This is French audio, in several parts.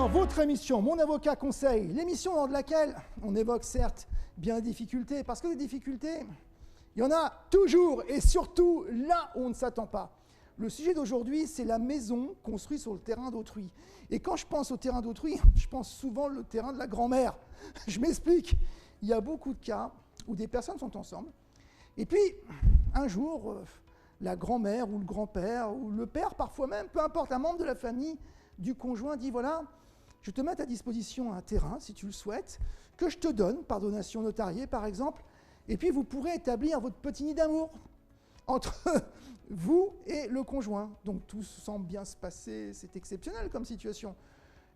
dans votre émission Mon avocat conseil, l'émission dans laquelle on évoque certes bien des difficultés, parce que les difficultés, il y en a toujours et surtout là où on ne s'attend pas. Le sujet d'aujourd'hui, c'est la maison construite sur le terrain d'autrui. Et quand je pense au terrain d'autrui, je pense souvent au terrain de la grand-mère. Je m'explique. Il y a beaucoup de cas où des personnes sont ensemble, et puis un jour, la grand-mère ou le grand-père ou le père parfois même, peu importe, un membre de la famille du conjoint dit voilà, je te mets à disposition un terrain si tu le souhaites, que je te donne par donation notariée par exemple, et puis vous pourrez établir votre petit nid d'amour entre vous et le conjoint. Donc tout semble bien se passer, c'est exceptionnel comme situation.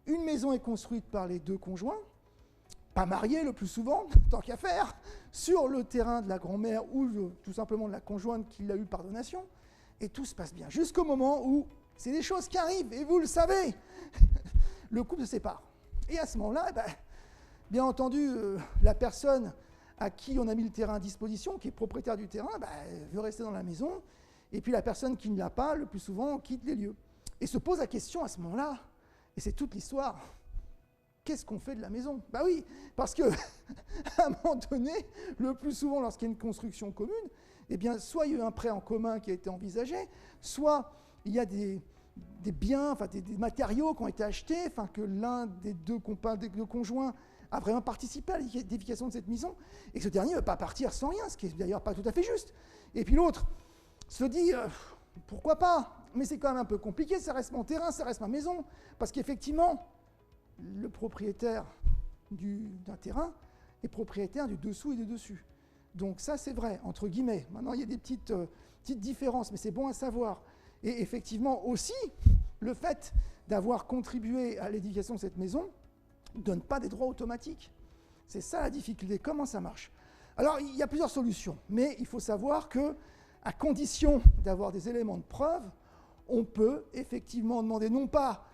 Une maison est construite par les deux conjoints, pas mariés le plus souvent, tant qu'à faire, sur le terrain de la grand-mère ou tout simplement de la conjointe qui l'a eu par donation, et tout se passe bien, jusqu'au moment où c'est des choses qui arrivent, et vous le savez, le couple se sépare. Et à ce moment-là, bien entendu, la personne à qui on a mis le terrain à disposition, qui est propriétaire du terrain, veut rester dans la maison, et puis la personne qui ne l'a pas, le plus souvent, quitte les lieux. Et se pose la question à ce moment-là, et c'est toute l'histoire, qu'est-ce qu'on fait de la maison? Oui, parce qu'à un moment donné, le plus souvent lorsqu'il y a une construction commune, eh bien, soit il y a eu un prêt en commun qui a été envisagé, soit il y a des biens, des matériaux qui ont été achetés, que l'un des deux conjoints a vraiment participé à l'édification de cette maison, et que ce dernier ne veut pas partir sans rien, ce qui n'est d'ailleurs pas tout à fait juste. Et puis l'autre se dit, pourquoi pas? Mais c'est quand même un peu compliqué, ça reste mon terrain, ça reste ma maison, parce qu'effectivement, le propriétaire d'un terrain est propriétaire du dessous et du dessus. Donc ça, c'est vrai, entre guillemets. Maintenant, il y a des petites différences, mais c'est bon à savoir. Et effectivement aussi, le fait d'avoir contribué à l'édification de cette maison ne donne pas des droits automatiques. C'est ça la difficulté. Comment ça marche? Alors, il y a plusieurs solutions, mais il faut savoir qu'à condition d'avoir des éléments de preuve, on peut effectivement demander non pas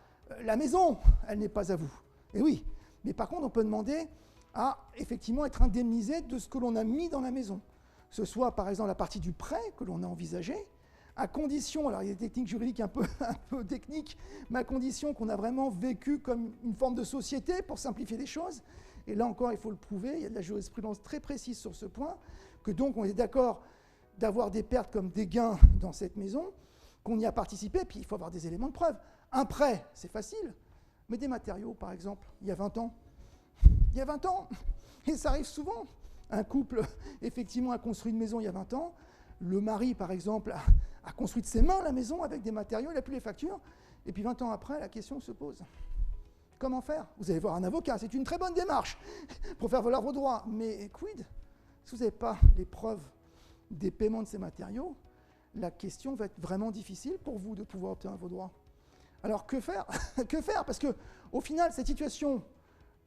la maison, elle n'est pas à vous. Et oui, mais par contre, on peut demander à effectivement être indemnisé de ce que l'on a mis dans la maison. Que ce soit par exemple la partie du prêt que l'on a envisagé, à condition, alors il y a des techniques juridiques un peu techniques, mais à condition qu'on a vraiment vécu comme une forme de société pour simplifier les choses. Et là encore, il faut le prouver, il y a de la jurisprudence très précise sur ce point, que donc on est d'accord d'avoir des pertes comme des gains dans cette maison, qu'on y a participé, puis il faut avoir des éléments de preuve. Un prêt, c'est facile, mais des matériaux, par exemple, il y a 20 ans. Il y a 20 ans, et ça arrive souvent. Un couple, effectivement, a construit une maison il y a 20 ans. Le mari, par exemple, a construit de ses mains la maison avec des matériaux, il n'a plus les factures. Et puis 20 ans après, la question se pose. Comment faire? Vous allez voir un avocat, c'est une très bonne démarche pour faire valoir vos droits. Mais quid? Si vous n'avez pas les preuves des paiements de ces matériaux, la question va être vraiment difficile pour vous de pouvoir obtenir vos droits. Alors que faire? Que faire? Parce qu'au final, cette situation,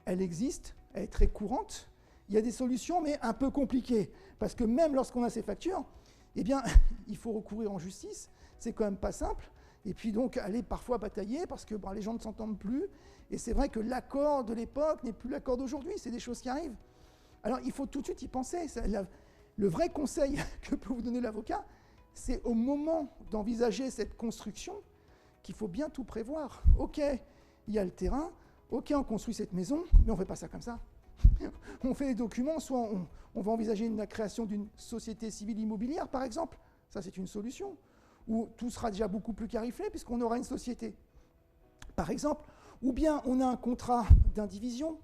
elle existe, elle est très courante. Il y a des solutions, mais un peu compliquées. Parce que même lorsqu'on a ces factures, eh bien, il faut recourir en justice. C'est quand même pas simple. Et puis donc, aller parfois batailler parce que les gens ne s'entendent plus. Et c'est vrai que l'accord de l'époque n'est plus l'accord d'aujourd'hui. C'est des choses qui arrivent. Alors, il faut tout de suite y penser. Le vrai conseil que peut vous donner l'avocat, c'est au moment d'envisager cette construction qu'il faut bien tout prévoir. OK, il y a le terrain. OK, on construit cette maison, mais on ne fait pas ça comme ça. On fait les documents, soit on va envisager la création d'une société civile immobilière, par exemple. Ça, c'est une solution. Où tout sera déjà beaucoup plus clarifié, puisqu'on aura une société, par exemple. Ou bien on a un contrat d'indivision,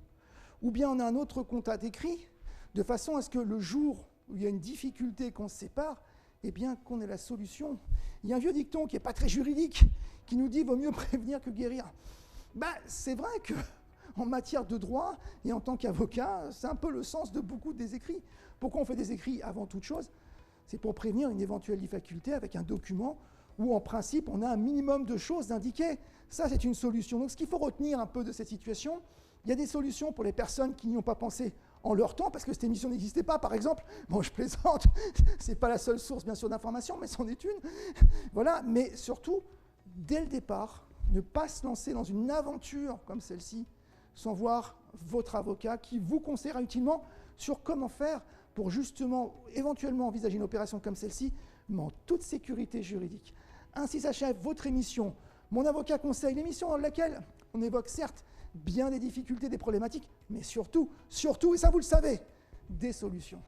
ou bien on a un autre contrat d'écrit, de façon à ce que le jour où il y a une difficulté qu'on se sépare, eh bien qu'on ait la solution. Il y a un vieux dicton qui n'est pas très juridique, qui nous dit « vaut mieux prévenir que guérir ». C'est vrai qu'en matière de droit, et en tant qu'avocat, c'est un peu le sens de beaucoup des écrits. Pourquoi on fait des écrits avant toute chose? C'est pour prévenir une éventuelle difficulté avec un document où, en principe, on a un minimum de choses indiquées. Ça, c'est une solution. Donc, ce qu'il faut retenir un peu de cette situation, il y a des solutions pour les personnes qui n'y ont pas pensé en leur temps, parce que cette émission n'existait pas, par exemple. Bon, je plaisante, c'est pas la seule source, bien sûr, d'information, mais c'en est une. Voilà, mais surtout, dès le départ, ne pas se lancer dans une aventure comme celle-ci sans voir votre avocat qui vous conseillera utilement sur comment faire pour justement, éventuellement envisager une opération comme celle-ci, mais en toute sécurité juridique. Ainsi s'achève votre émission. Mon avocat conseil, l'émission dans laquelle on évoque certes bien des difficultés, des problématiques, mais surtout, et ça vous le savez, des solutions.